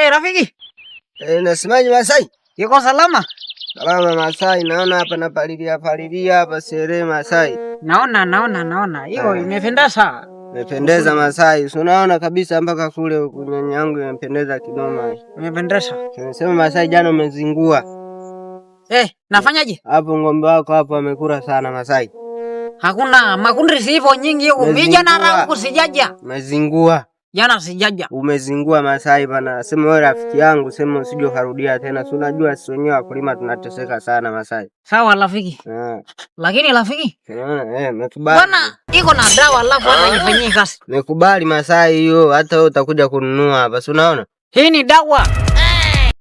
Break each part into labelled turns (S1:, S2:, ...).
S1: Wewe rafiki?
S2: Nasemaje Masai?
S1: Yuko salama?
S2: Salama Masai, naona hapa napalilia hapa sherehe Masai.
S1: Naona. Hiyo imependeza.
S2: Imependeza Masai. Si unaona kabisa mpaka kule nyanya yangu imependeza kinoma.
S1: Imependeza.
S2: Tunasema Masai jana umezingua.
S1: Nafanyaje?
S2: Hapo ng'ombe wako hapo amekula sana Masai.
S1: Hakuna makundi hivyo nyingi huko. Mimi jana na huko sijaja.
S2: Umezingua.
S1: Jana sijaja.
S2: Umezingua Masai bana. Sema wewe rafiki yangu, sema usije karudia tena. Si unajua sisi wenyewe wakulima tunateseka sana Masai.
S1: Sawa rafiki. Lakini rafiki?
S2: Nimekubali.
S1: Bwana, iko na dawa alafu hata ifanyie kazi.
S2: Nimekubali Masai hiyo, hata wewe utakuja kununua hapa. Si unaona?
S1: Hii ni dawa.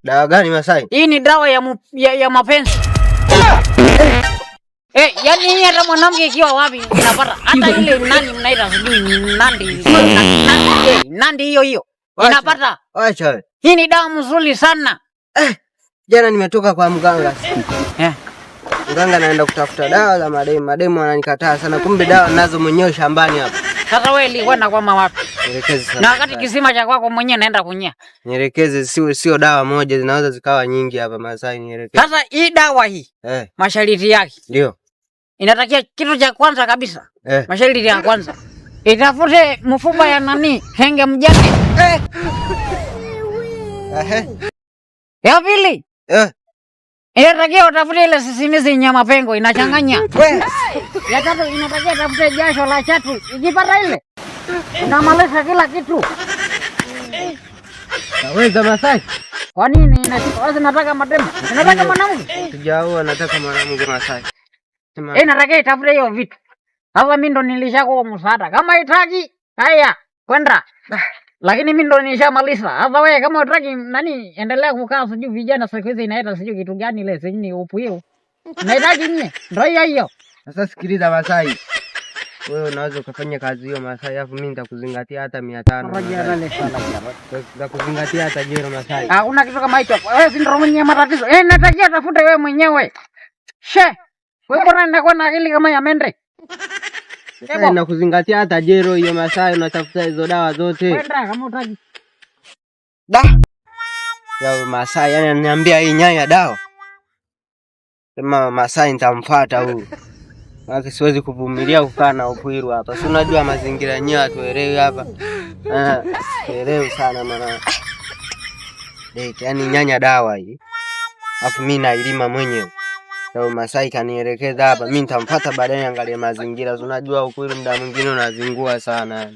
S2: Dawa gani Masai?
S1: Hii ni dawa ya mapenzi. Yani hii hata mwanamke ikiwa wapi inapata. Hata ile nani mnaita sijui ni Nandi hiyo. Inapata.
S2: Acha wewe.
S1: Hii ni dawa mzuri sana.
S2: Jana nimetoka kwa mganga. Mganga naenda kutafuta dawa za mademu ananikataa sana. Kumbe dawa nazo mwenyewe shambani hapa.
S1: Sasa wewe ulikwenda kwa wapi?
S2: Nielekeze sana.
S1: Na wakati kisima cha kwako mwenyewe naenda kunyea.
S2: Nielekeze, sio dawa moja, zinaweza zikawa nyingi hapa Masai, nielekeze.
S1: Sasa hii dawa hii. Masharti yake.
S2: Ndio.
S1: Inatakia kitu cha kwanza kabisa. Masharti ya kwanza. Itafute mfupa ya nani? Henge mjane. Ya pili. Inatakia utafute ile sisimizi nyama pengo inachanganya. Ya tatu inatakia utafute jasho la chatu. Ikipata ile unamaliza kila kitu.
S2: Naweza Masai?
S1: Kwa nini nataka mademu? Nataka mwanamke.
S2: Sijaoa, nataka mwanamke Masai.
S1: Nataka itafute hiyo vitu. Sasa mimi ndo nilishakuwa msaada. Kama itaki, haya, kwenda. Lakini mimi ndo nishamaliza. Sasa wewe kama utaki nani endelea kukaa sijui vijana siku hizi inaita sijui kitu gani ile sijui upu hiyo. Nahitaji nini? Ndio hiyo.
S2: Sasa sikiliza Masai. Wewe unaweza kufanya kazi hiyo Masai, alafu mimi nitakuzingatia hata 500. Nitakuzingatia hata jero Masai.
S1: Una kitu kama hicho. Wewe si ndio mwenye matatizo. Natakia tafute wewe mwenyewe. Wewe bora ninakuwa na akili kama ya mende.
S2: Nakuzingatia hata jero hiyo Masai, unatafuta hizo dawa zote.
S1: Kwenda kama utaki.
S2: Ya Masai, yani ananiambia hii nyanya dawa. Sema Masai nitamfuata huyu. Maana siwezi kuvumilia kukaa na Upwiru hapa. Si unajua mazingira yenyewe atuelewi hapa. Tuelewi sana maana. Yani nyanya dawa hii. Alafu mimi nailima mwenyewe. Sababu Masai kanielekeza hapa, mimi nitamfuata baadaye, angalie mazingira. Unajua Upwiru muda mwingine unazingua sana.